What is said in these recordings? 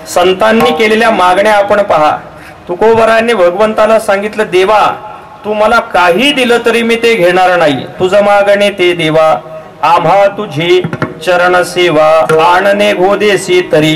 संतांनी केलेल्या मागण्या आपण पहा. तुकोबरायांनी भगवंताला सांगितलं, देवा तू मला काही दिलं तरी मी ते घेणार नाही, तुझं मागणे ते देवा. आम्हा तुझी चरण सेवा आणणे घोदेसी तरी,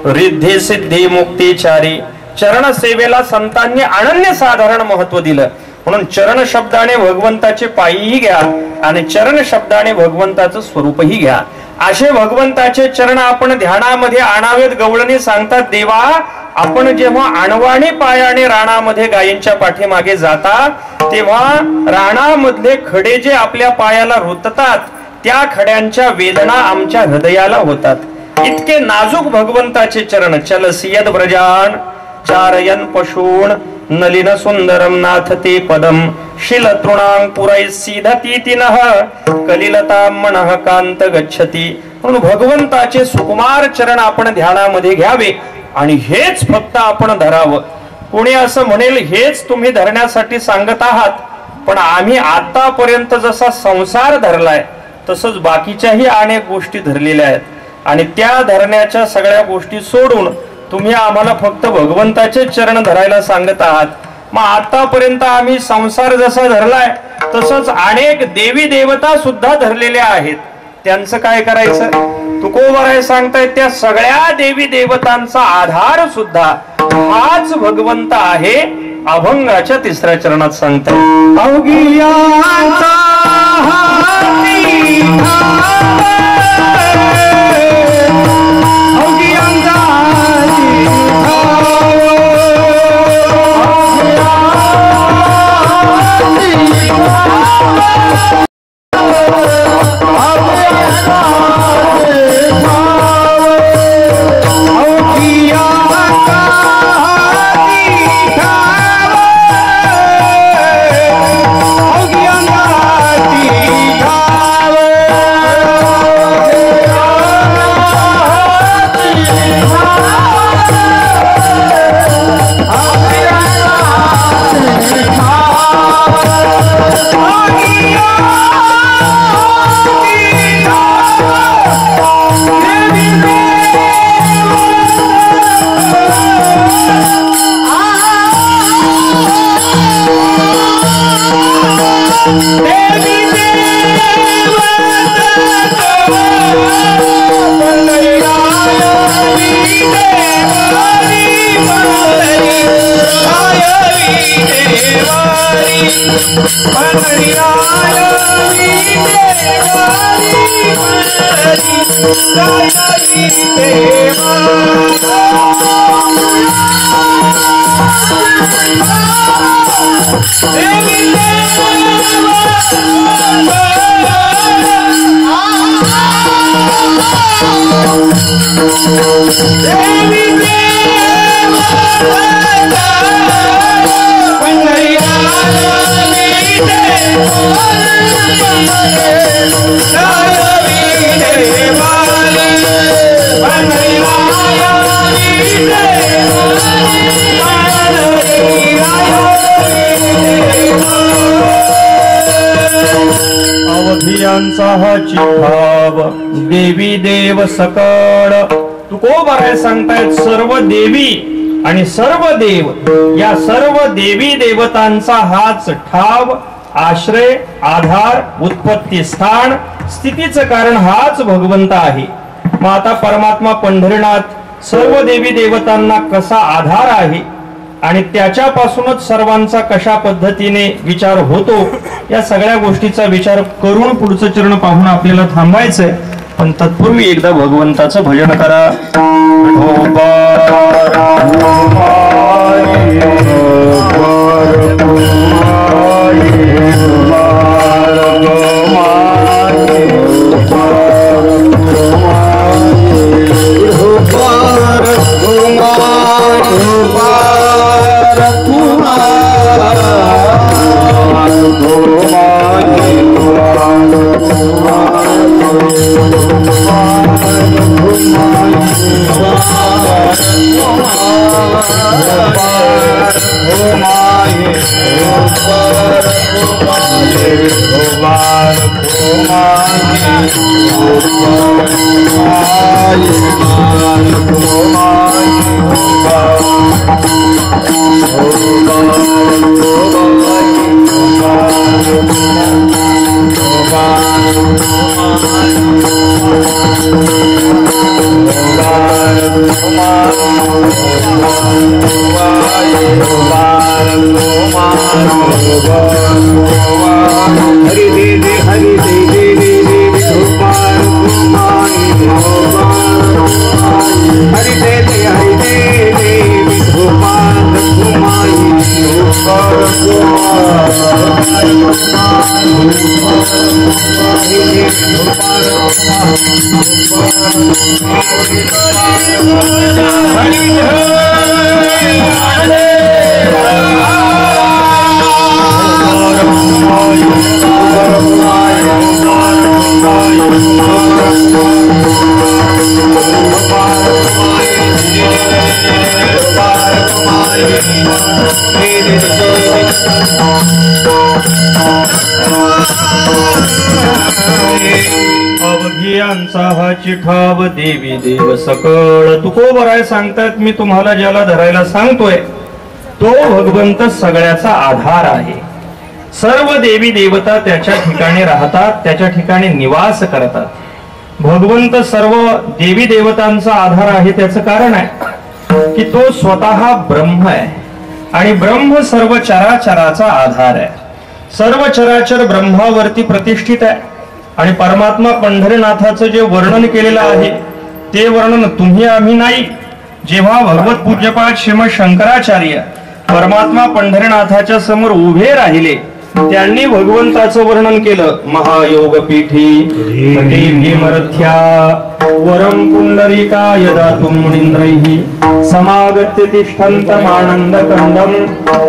रिद्धी सिद्धी मुक्तीचारी. चरण सेवेला संतांनी अनन्य साधारण महत्व दिलं. म्हणून चरण शब्दाने भगवंताचे पायीही घ्या आणि चरण शब्दाने भगवंताचं स्वरूपही घ्या. असे भगवंताचे चरण आपण ध्यानामध्ये आणावेत. गवळणी सांगतात, देवा आपण जेव्हा अणवाणी पायाने रानामध्ये गायींच्या पाठीमागे जाता तेव्हा रानामधले खडे जे आपल्या पायाला रुततात त्या खड्यांच्या वेदना आमच्या हृदयाला होतात. इतके नाजूक भगवंताचे चरण. चल सियद ब्रजान चारयन पशून नलिन सुंदरम नाथ ते पदम, शिल तृणांग पुराई सीधती तिनः कलिलता मनः कांत गच्छती. म्हणून भगवंताचे सुकुमार चरण आपण ध्यानामध्ये घ्यावे आणि हेच फक्त आपण धरावं. कोणी असं म्हणेल हेच तुम्ही धरण्यासाठी सांगत आहात, पण आम्ही आतापर्यंत जसा संसार धरलाय तसंच बाकीच्याही अनेक गोष्टी धरलेल्या आहेत आणि त्या धरण्याच्या सगळ्या गोष्टी सोडून तुम्ही आम्हाला फक्त भगवंताचे चरण धरायला सांगत आहात. मग आतापर्यंत आम्ही संसार जसा धरलाय तसंच अनेक देवी देवता सुद्धा धरलेल्या आहेत, त्यांचं काय करायचं? तुकोबराय सांगतायत त्या सगळ्या देवी देवतांचा आधार सुद्धा हाच भगवंत आहे. अभंगाच्या 3ऱ्या चरणात सांगतायत, अवघियांचा चिभाव देवी देव सकळ. तुकोबराय सांगतायत सर्व देवी आणि सर्व देव या सर्व देवी देवतांचा हाच ठाव, आश्रय, आधार, उत्पत्ती स्थान, स्थितीचं कारण हाच भगवंत आहे. मग आता परमात्मा पंढरीनाथ सर्व देवी देवतांना कसा आधार आहे आणि त्याच्यापासूनच सर्वांचा कशा पद्धतीने विचार होतो या सगळ्या गोष्टीचा विचार करून पुढचं चरण पाहून आपल्याला थांबायचंय. पण तत्पूर्वी एकदा भगवंताचं भजन करा. Oh अवघियांचा हा चिठाव देवी देव सकळ. तुकोबराय सांगतात मी तुम्हाला ज्याला धरायला सांगतोय तो भगवंत सगळ्याचा आधार आहे. सर्व देवी देवता त्याच्या ठिकाणी राहतात, त्याच्या ठिकाणी निवास करतात. भगवंत सर्व देवी देवतांचा आधार आहे. त्याचं कारण आहे की तो स्वतः ब्रह्म आहे आणि ब्रह्म सर्व चराचराचा आधार आहे. सर्व चराचर ब्रह्मावरती प्रतिष्ठित आहे आणि परमात्मा पंढरीनाथाचं जे वर्णन केलेलं आहे ते वर्णन तुम्ही आम्ही नाही. जेव्हा भगवत पूज्यपाद श्रीमद शंकराचार्य परमात्मा पंढरीनाथाच्या समोर उभे राहिले त्यांनी भगवंताचं वर्णन केलं. महायोग पीठी भीमरथ्या वरम पुंडरीकाय दातुं मुनींद्रैः समागत्य तिष्ठन्तमानंद कंदम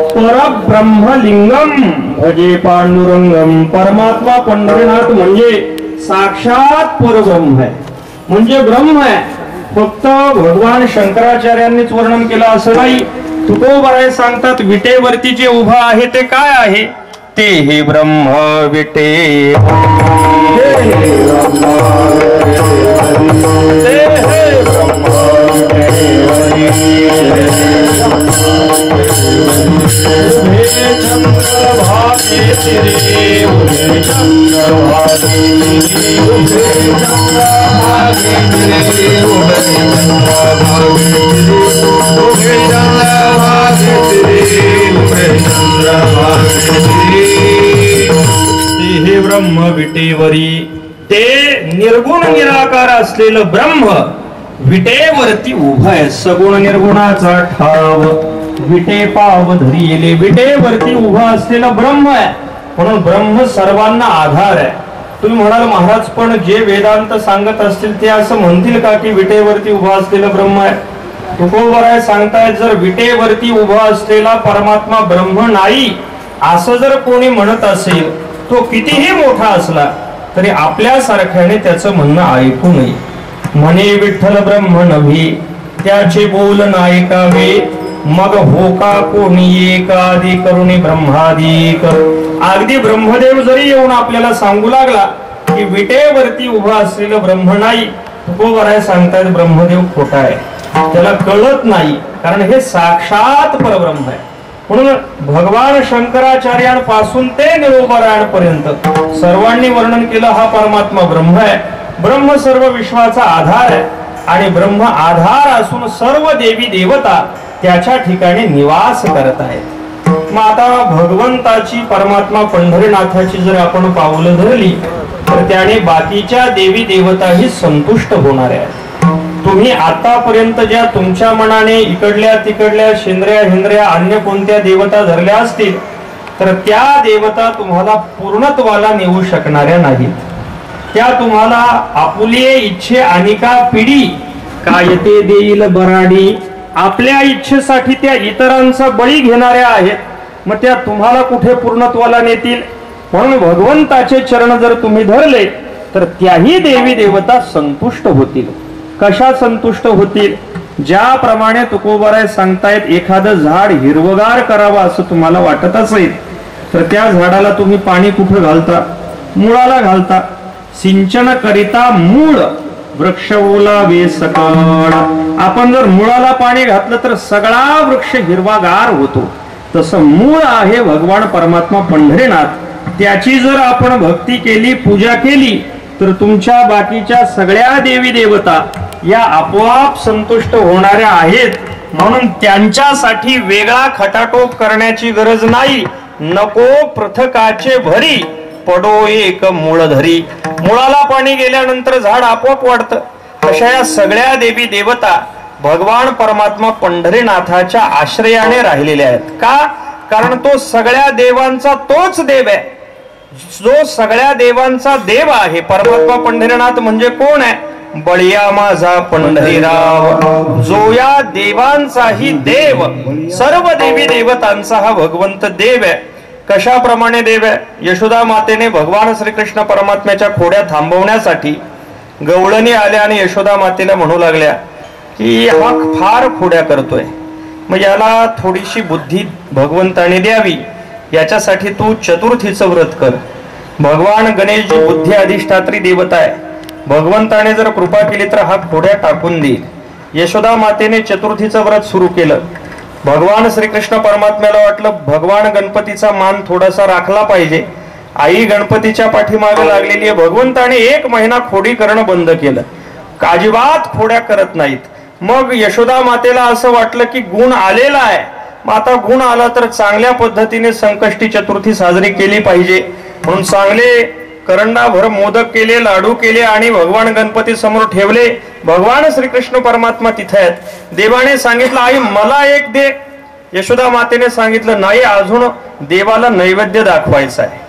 परब्रह्मलिंगम भजे पांडुरंगम. परमात्मा पंढरीनाथ म्हणजे साक्षात परब्रह्म आहे, म्हणजे ब्रह्म आहे. फक्त भगवान शंकराचार्यांनीच वर्णन केलं असं नाही. तुकोबराय सांगतात विटेवरती जे उभा आहे ते काय आहे? ते हे ब्रह्म विटे हे ब्रह्म विटेवरी. ते निर्गुण निराकार असलेलं ब्रह्म विटेवरती उभं आहे. सगुण निर्गुणाचा ठाव विटे पाव धरिले. विटेवरती उभा असलेलं ब्रह्म आहे म्हणून ब्रह्म सर्वांना आधार आहे. तुम्ही म्हणाल महाराज पण जे वेदांत सांगत असतील ते असं म्हणतील का की विटेवरती उभा असलेलं ब्रह्म आहे? तुकोबराय सांगतायत जर विटेवरती उभा असलेला परमात्मा ब्रह्म नाही असं जर कोणी म्हणत असेल तो कितीही मोठा असला तरी आपल्या सारख्याने त्याचं म्हणणं ऐकू नये. म्हणे विठ्ठल ब्रह्म नव्हे त्याचे बोल नायकावे मग होका कोणी एकादी करुणी ब्रह्मादिक. अगदी ब्रह्मदेव जरी येऊन आपल्याला सांगू लागला की विटेवरती उभा असलेलं ब्रह्म नाही, तुकोबराय सांगतायत ब्रह्मदेव खोटा आहे, त्याला कळत नाही, कारण हे साक्षात परब्रह्म आहे. म्हणून भगवान शंकराचार्यांपासून ते निरोबरायांपर्यंत सर्वांनी वर्णन केलं हा परमात्मा ब्रह्म आहे. ब्रह्म सर्व विश्वाचा आधार आहे आणि ब्रह्म आधार असून सर्व देवी देवता त्याच्या ठिकाणी निवास करत आहेत. मग आता भगवंताची परमात्मा पंढरीनाथाची जर आपण पावलं धरली तर त्याने बाकीच्या देवी देवताही संतुष्ट होणार आहेत. तुम्ही आतापर्यंत ज्या तुमच्या मनाने इकडल्या तिकडल्या शेंद्र्या हिंद्र्या अन्य कोणत्या देवता धरल्या असतील तर त्या देवता तुम्हाला पूर्णत्वाला नेऊ शकणाऱ्या नाहीत. त्या तुम्हाला आपुले इच्छे अनिका पिढी काय ते देईल बराडी. आपल्या इच्छेसाठी त्या इतरांचा बळी घेणाऱ्या आहेत, मग त्या तुम्हाला कुठे पूर्णत्वाला नेतील? म्हणून भगवंताचे चरण जर तुम्ही धरले तर त्याही देवी देवता संतुष्ट होतील. कशा संतुष्ट होतील? ज्याप्रमाणे तुकोबराय सांगतायत एखादं झाड हिरवगार करावं असं तुम्हाला वाटत असेल तर त्या झाडाला तुम्ही पाणी कुठं घालता? मुळाला घालता. सिंचन करिता मूळ वृक्ष ओलावे सकळ. आपण जर मुळाला पाणी घातलं तर सगळा वृक्ष हिरवागार होतो. तसं मूळ आहे भगवान परमात्मा पंढरीनाथ. त्याची जर आपण भक्ती केली, पूजा केली, तर तुमच्या बाकीच्या सगळ्या देवी देवता या आपोआप संतुष्ट होणाऱ्या आहेत. म्हणून त्यांच्यासाठी वेगळा खटाटोप करण्याची गरज नाही. नको पृथकाचे भरी, पडो एक मूळ धरी. मुळाला पाणी गेल्यानंतर झाड आपोआप वाढतं. अशा या सगळ्या देवी देवता भगवान परमात्मा पंढरीनाथाच्या आश्रयाने राहिलेल्या आहेत. का? कारण तो सगळ्या देवांचा तोच देव आहे, जो सगळ्या देवांचा देव आहे. परमात्मा पंढरीनाथ म्हणजे कोण आहे? बळिया माझा पंढरीराव, जो या देवांचाही देव, सर्व देवी देवतांचा हा भगवंत देव आहे. कशाप्रमाणे देव आहे? यशोदा मातेने भगवान श्रीकृष्ण परमात्म्याच्या खोड्या थांबवण्यासाठी गवळणी आल्या आणि यशोदा मातेला म्हणू लागल्या की हा फार खोड्या करतोय, मग याला थोडीशी बुद्धी भगवंताने द्यावी, याच्यासाठी तू चतुर्थीचं व्रत कर. भगवान गणेशजी बुद्धी अधिष्ठात्री देवता आहे. भगवंताने जर कृपा केली तर हा खोड्या टाकून देईल. यशोदा मातेने चतुर्थीचं व्रत सुरू केलं. भगवान श्रीकृष्ण परमात्म्याला वाटलं भगवान गणपतीचा मान थोडासा राखला पाहिजे. आई गणपतीच्या पाठीमागे लागलेली आहे. भगवंताने 1 महिना खोडी करणं बंद केलं, अजिबात खोड्या करत नाहीत. मग यशोदा मातेला असं वाटलं की गुण आलेला आहे, मग आता गुण आला तर चांगल्या पद्धतीने संकष्टी चतुर्थी साजरी केली पाहिजे. म्हणून चांगले करंडाभर मोदक केले, लाडू केले आणि भगवान गणपती समोर ठेवले. भगवान श्रीकृष्ण परमात्मा तिथे आहेत. देवाने सांगितलं आई मला एक दे. यशोदा मातेने सांगितलं नाही, अजून देवाला नैवेद्य दाखवायचा आहे.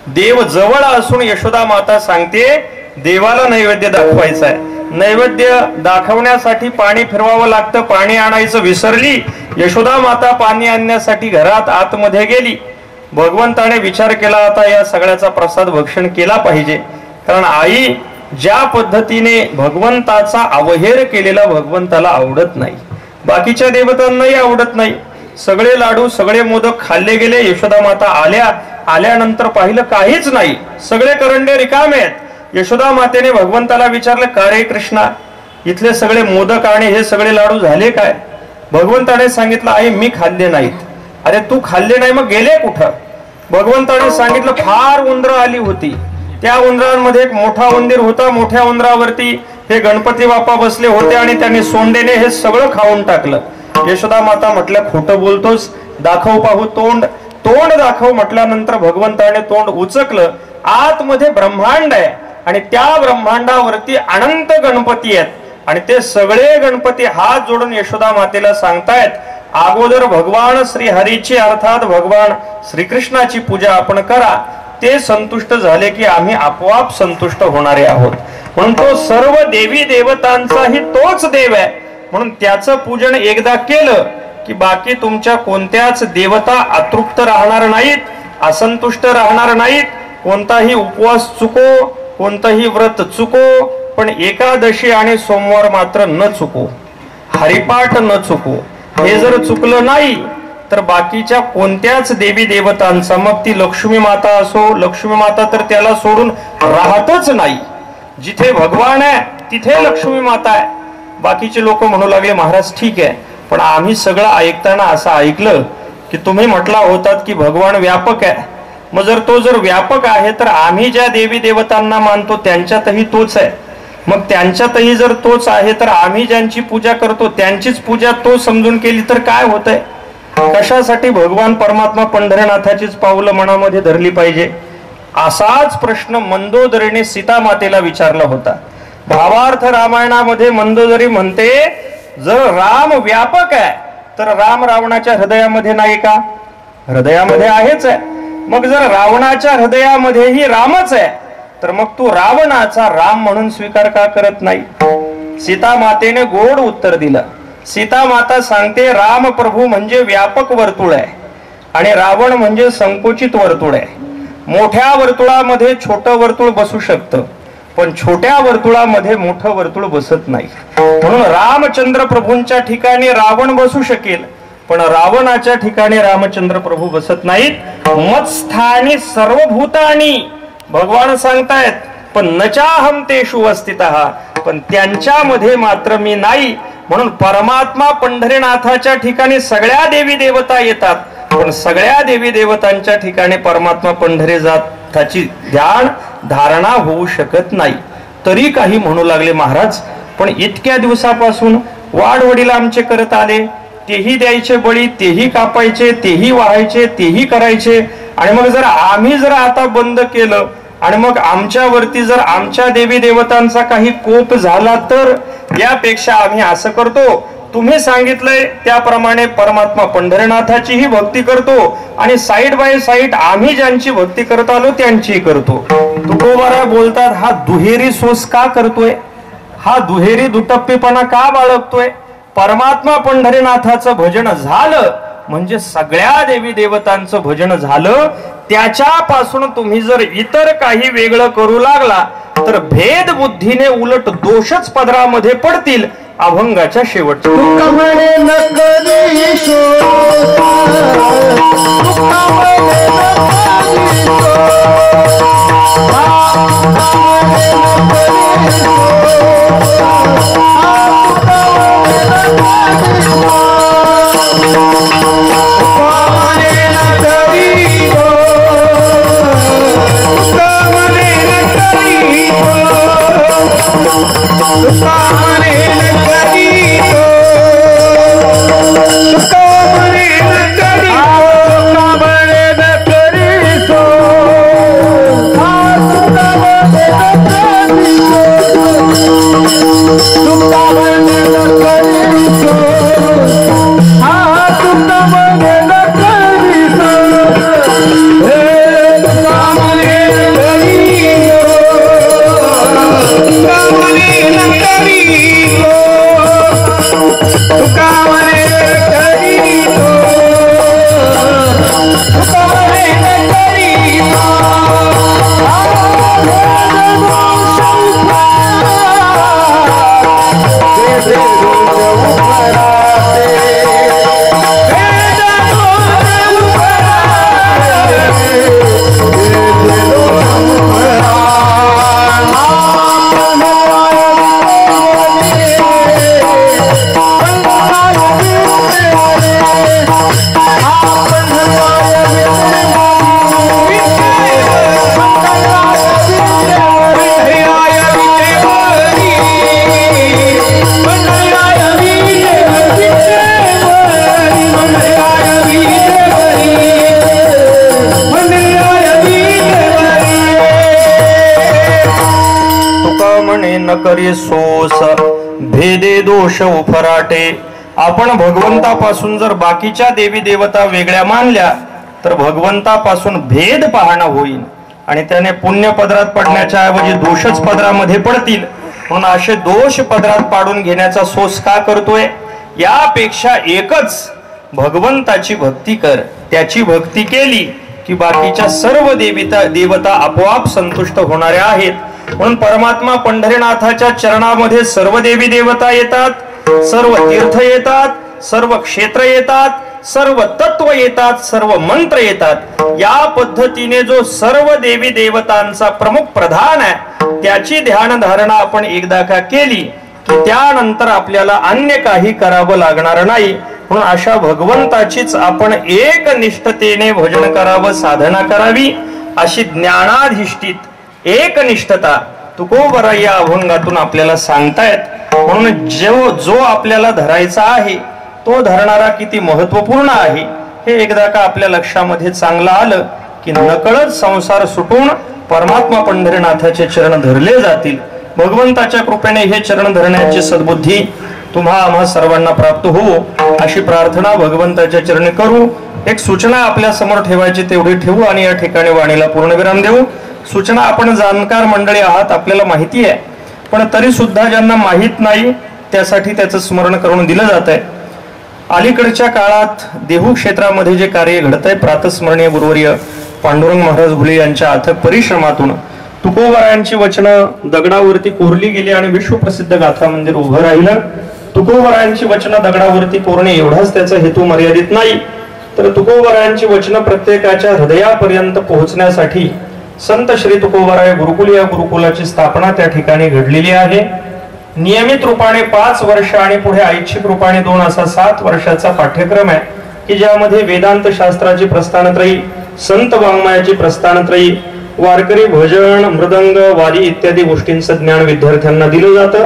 देव जवळ असून यशोदा माता सांगते देवाला नैवेद्य दाखवायचा आहे. नैवेद्य दाखवण्यासाठी पाणी फिरवावं लागतं. पाणी आणायचं विसरली. यशोदा माता पाणी आणण्यासाठी घरात आतमध्ये गेली. भगवंताने विचार केला आता या सगळ्याचा प्रसाद भक्षण केला पाहिजे, कारण आई ज्या पद्धतीने भगवंताचा अवहेर केलेला भगवंताला आवडत नाही, बाकीच्या देवतांनाही आवडत नाही. सगळे लाडू सगळे मोदक खाल्ले गेले. यशोदा माता आल्यानंतर पाहिलं काहीच नाही, सगळे करंडे रिकामे आहेत. यशोदा मातेने भगवंताला विचारलं का रे कृष्णा, इथले सगळे मोदक आणि हे सगळे लाडू झाले काय? भगवंताने सांगितलं आई मी खाल्ले नाहीत. अरे तू खाल्ले नाही मग गेले कुठं? भगवंताने सांगितलं फार उंदरं आली होती. त्या उंदरांमध्ये एक मोठा उंदीर होता. मोठ्या उंदरावरती हे गणपती बाप्पा बसले होते आणि त्यांनी सोंडेने हे सगळं खाऊन टाकलं. यशोदा माता म्हटल्या खोटं बोलतोस, दाखव पाहू तोंड. तोंड दाखव म्हटल्यानंतर भगवंताने तोंड उचकलं. आतमध्ये ब्रह्मांड आहे आणि त्या ब्रह्मांडावरती अनंत गणपती आहेत आणि ते सगळे गणपती हात जोडून यशोदा मातेला सांगतायत अगोदर भगवान श्री हरीची अर्थात भगवान श्रीकृष्णाची पूजा आपण करा. ते संतुष्ट झाले की आम्ही आपोआप संतुष्ट होणारे आहोत. म्हणून तो सर्व देवी देवतांचाही तोच देव आहे. म्हणून त्याचं पूजन एकदा केलं की बाकी तुमच्या कोणत्याच देवता अतृप्त राहणार नाहीत, असंतुष्ट राहणार नाहीत. कोणताही उपवास चुको, कोणतंही व्रत चुको, पण एकादशी आणि सोमवार मात्र न चुको, हरिपाठ न चुको. हे जर चुकलं नाही तर बाकीच्या कोणत्याच देवी देवतांचा, मग ती लक्ष्मी माता असो, लक्ष्मी माता तर त्याला सोडून राहतच नाही. जिथे भगवान आहे तिथे लक्ष्मी माता आहे. बाकीचे लोक म्हणू लागले महाराज ठीक आहे, पण आम्ही सगळं ऐकताना असं ऐकलं की तुम्ही म्हटला होतात की भगवान व्यापक आहे. मग जर व्यापक आहे तर आम्ही ज्या देवी देवतांना मानतो त्यांच्यातही तोच आहे. मग त्यांच्यातही जर तोच आहे तर आम्ही ज्यांची पूजा करतो त्यांचीच पूजा तो समजून केली तर काय होतंय? कशासाठी भगवान परमात्मा पंढरीनाथाचीच पावलं मनामध्ये धरली पाहिजे? असाच प्रश्न मंदोदरीने सीता मातेला विचारला होता. भावार्थ रामायणामध्ये मंदोदरी म्हणते जर राम व्यापक आहे तर राम रावणाच्या हृदयामध्ये नाही का? हृदयामध्ये आहेच आहे. मग जर रावणाच्या हृदयामध्येही रामच आहे तर मग तू रावणाचा राम म्हणून स्वीकार का करत नाही? सीता मातेने गोड उत्तर दिलं. सीता माता सांगते राम प्रभू म्हणजे व्यापक वर्तुळ आहे आणि रावण म्हणजे संकुचित वर्तुळ आहे. मोठ्या वर्तुळामध्ये छोटं वर्तुळ बसू शकतं, पण छोट्या वर्तुळामध्ये मोठं वर्तुळ बसत नाही. म्हणून रामचंद्र प्रभूंच्या ठिकाणी रावण बसू शकेल, पण रावणाच्या ठिकाणी रामचंद्र प्रभू बसत नाहीत. मत्स्थानी सर्व भूतानी भगवान सांगतायत, पण नचाहम तेषु अस्थितः, पण त्यांच्यामध्ये मात्र मी नाही. म्हणून परमात्मा पंढरीनाथाच्या ठिकाणी सगळ्या देवी देवता येतात, पण सगळ्या देवी देवतांच्या ठिकाणी परमात्मा पंढरीनाथाची ध्यान धारणा होऊ शकत नाही. तरी काही म्हणू लागले महाराज, पण इतक्या दिवसापासून वाडवडील आमचे करत आले, तेही द्यायचे बळी, तेही कापायचे, तेही वाहायचे, तेही करायचे, आणि मग जर आम्ही जर आता बंद केलं आणि मग आमच्यावरती जर आमच्या देवी देवतांचा काही कोप झाला तर यापेक्षा आम्ही असं करतो, तुम्ही सांगितलंय त्याप्रमाणे परमात्मा पंढरीनाथाचीही भक्ती करतो आणि साईड बाय साईड आम्ही ज्यांची भक्ती करत आलो त्यांची करतो. तुकोबारा बोलतात, हा दुहेरी सोस का करतोय, हा दुहेरी दुटप्पीपणा का बाळगतोय. परमात्मा पंढरीनाथाचं भजन झालं म्हणजे सगळ्या देवी देवतांचं भजन झालं. त्याच्यापासून तुम्ही जर इतर काही वेगळं करू लागला तर भेद बुद्धीने उलट दोषच पदरामध्ये पडतील अभंगाच्या शेवटच्या. न करे सोस भेदे दोष उफराटे. आपण भगवंतापासून जर बाकीच्या देवी देवता वेगळ्या मानल्या तर भगवंतापासून भेद पाहणं होईल आणि त्याने पुण्य पदरात पडण्याच्या ऐवजी दोषच पदरामध्ये पडतील. म्हणून असे दोष पदरात पाडून घेण्याचा सोस का करतोय. यापेक्षा एकच भगवंताची भक्ती कर. त्याची भक्ती केली की बाकीच्या सर्व देवता आपोआप संतुष्ट होणाऱ्या आहेत. म्हणून परमात्मा पंढरीनाथाच्या चरणामध्ये सर्व देवी देवता येतात, सर्व तीर्थ येतात, सर्व क्षेत्र येतात, सर्व तत्व येतात, सर्व मंत्र येतात. या पद्धतीने जो सर्व देवी देवतांचा प्रमुख प्रधान आहे त्याची ध्यान धारणा आपण एकदा का केली की त्यानंतर आपल्याला अन्य काही करावं लागणार नाही. म्हणून अशा भगवंताचीच आपण एकनिष्ठतेने भजन करावं, साधना करावी, अशी ज्ञानाधिष्ठित एकनिष्ठता तुकोबरा या अभंगातून आपल्याला सांगतायत. म्हणून जो आपल्याला धरायचा आहे तो धरणारा किती महत्वपूर्ण आहे हे एकदा का आपल्या लक्षामध्ये चांगलं आलं की नकळत संसार सुटून परमात्मा पंढरीनाथाचे चरण धरले जातील. भगवंताच्या कृपेने हे चरण धरण्याची सद्बुद्धी तुम्हा आम्हा सर्वांना प्राप्त हो अशी प्रार्थना भगवंताच्या चरणी करू. एक सूचना आपल्या समोर ठेवायची तेवढी ठेवू आणि या ठिकाणी वाणीला पूर्णविराम देऊ. सूचना, आपण जाणकार मंडळी आहात, आपल्याला माहिती आहे, पण तरी सुद्धा ज्यांना माहित नाही त्यासाठी त्याचं स्मरण करून दिलं जात आहे. अलीकडच्या काळात देहू क्षेत्रामध्ये जे कार्य घडतंय, प्रातस्मरणीय गुरुवर्य पांडुरंग महाराज घुले यांच्या अथक परिश्रमातून तुकोबरायांची वचनं दगडावरती कोरली गेली आणि विश्वप्रसिद्ध गाथा मंदिर उभं राहिलं. तुकोबरायांची वचनं दगडावरती कोरणे एवढाच त्याचा हेतू मर्यादित नाही, तर तुकोबरायांची वचनं प्रत्येकाच्या हृदयापर्यंत पोहोचण्यासाठी संत श्री तुकोबराय गुरुकुल या गुरुकुलाची स्थापना त्या ठिकाणी घडलेली आहे. नियमित रूपाने 5 वर्ष आणि पुढे ऐच्छिक रूपाने 2 असा 7 वर्षाचा पाठ्यक्रम आहे की ज्यामध्ये वेदांत शास्त्राची प्रस्थानत्रयी, संत वाङ्मयाची प्रस्थानत्रयी, वारकरी भजन, मृदंग, वारी इत्यादी गोष्टींचं ज्ञान विद्यार्थ्यांना दिलं जातं.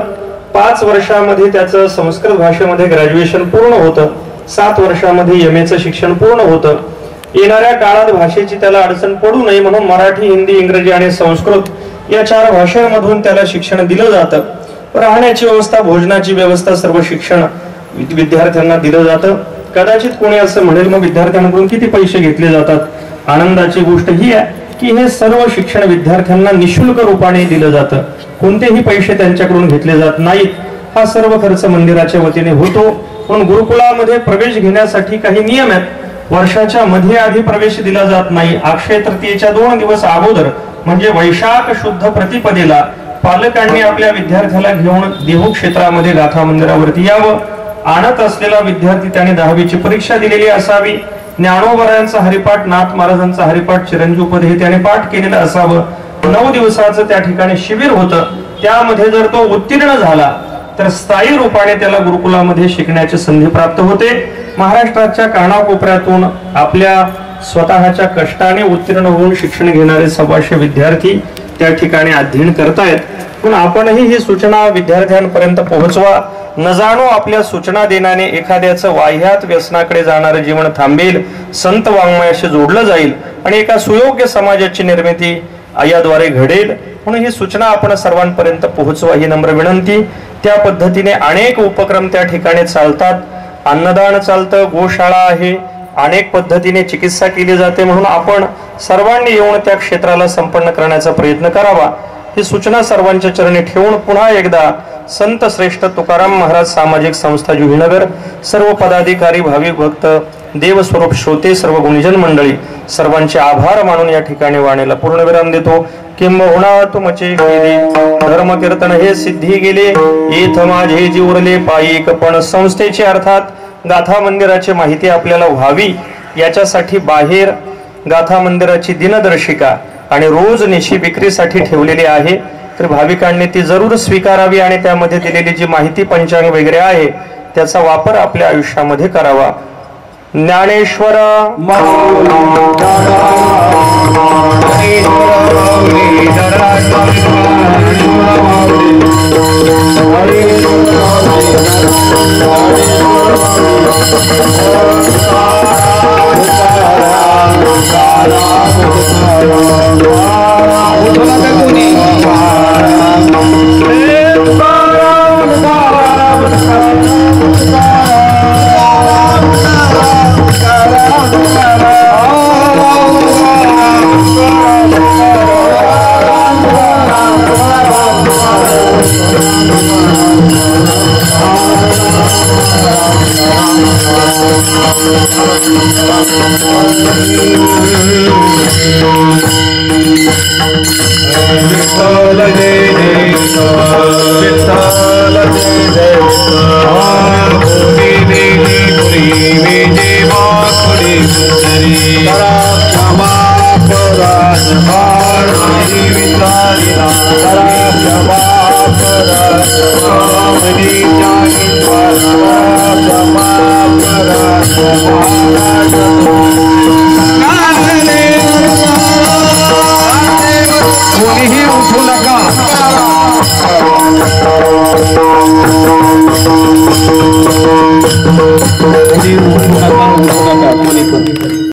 5 वर्षामध्ये त्याचं संस्कृत भाषेमध्ये ग्रॅज्युएशन पूर्ण होतं. 7 वर्षामध्ये एम एचं शिक्षण पूर्ण होतं. येणाऱ्या काळात भाषेची त्याला अडचण पडू नये म्हणून मराठी, हिंदी, इंग्रजी आणि संस्कृत या 4 भाषांमधून त्याला शिक्षण दिलं जातं. राहण्याची व्यवस्था, भोजनाची व्यवस्था, सर्व शिक्षण विद्यार्थ्यांना दिलं जातं. कदाचित कोणी असं म्हणेल मग विद्यार्थ्यांकडून किती पैसे घेतले जातात? आनंदाची गोष्ट ही आहे की हे सर्व शिक्षण विद्यार्थ्यांना निशुल्क रूपाने दिलं जातं. कोणतेही पैसे त्यांच्याकडून घेतले जात नाहीत. हा सर्व खर्च मंदिराच्या वतीने होतो. पण गुरुकुलामध्ये प्रवेश घेण्यासाठी काही नियम आहेत. वर्षाच्या मध्ये आधी प्रवेश दिला जात नाही. अक्षय तृतीयेच्या 2 दिवस अगोदर म्हणजे वैशाख शुद्ध प्रतिपदेला पालकांनी आपल्या विद्यार्थ्याला घेऊन देहू क्षेत्रामध्ये गाथा मंदिरावरती यावं. आणत असलेला विद्यार्थी त्याने 10वीची परीक्षा दिलेली असावी. ज्ञानोबरायांचा हरिपाठ, नाथ महाराजांचा हरिपाठ, चिरंजीव पद हे त्याने पाठ केलेलं असावं. 9 दिवसाचं त्या ठिकाणी शिबिर होतं. त्यामध्ये जर तो उत्तीर्ण झाला तर स्थायी रूपाने त्याला गुरुकुलामध्ये शिकण्याची संधी प्राप्त होते. महाराष्ट्राच्या कानाकोपऱ्यातून आपल्या स्वतःच्या कष्टाने उत्तीर्ण होऊन शिक्षण घेणारे 125 विद्यार्थी त्या ठिकाणी अध्ययन करतायत. पण आपणही ही सूचना विद्यार्थ्यांपर्यंत पोहोचवा. न जाणो आपल्या सूचना देण्याने एखाद्याचं वाह्यात व्यसनाकडे जाणारं जीवन थांबेल, संत वाङ्मयाशी जोडलं जाईल आणि एका सुयोग्य समाजाची निर्मिती याद्वारे घडेल. म्हणून ही सूचना आपण सर्वांपर्यंत पोहोचवा ही नम्र विनंती. त्या पद्धतीने अनेक उपक्रम त्या ठिकाणी चालतात. अन्नदान चालतं, गोशाळा आहे, अनेक पद्धतीने चिकित्सा केली जाते. म्हणून आपण सर्वांनी येऊन त्या क्षेत्राला संपन्न करण्याचा प्रयत्न करावा ही सूचना सर्वांच्या चरणी ठेवून पुन्हा एकदा संत श्रेष्ठ तुकाराम महाराज सामाजिक संस्था जुहीनगर, सर्व पदाधिकारी, भाविक भक्त, देवस्वरूप श्रोते, सर्व गुणीजन मंडळी सर्वांचे आभार मानून या ठिकाणी वाणीला पूर्णविराम देतो. किंबहुना तुमचे केले धर्म कीर्तन हे सिद्धी गेले, येथ माझे जी उरले पायिक. पण संस्थेची अर्थात गाथा मंदिराची माहिती आपल्याला व्हावी याच्यासाठी बाहेर गाथा मंदिराची दिनदर्शिका आणि रोज निशी विक्रीसाठी ठेवलेली आहे. तर भाविकांनी ती जरूर स्वीकारावी आणि त्यामध्ये दिलेली जी माहिती, पंचांग वगैरे आहे त्याचा वापर आपल्या आयुष्यामध्ये करावा. ज्ञानेश्वर कोणीही उठू नका. कोणी उठू नका, कोणी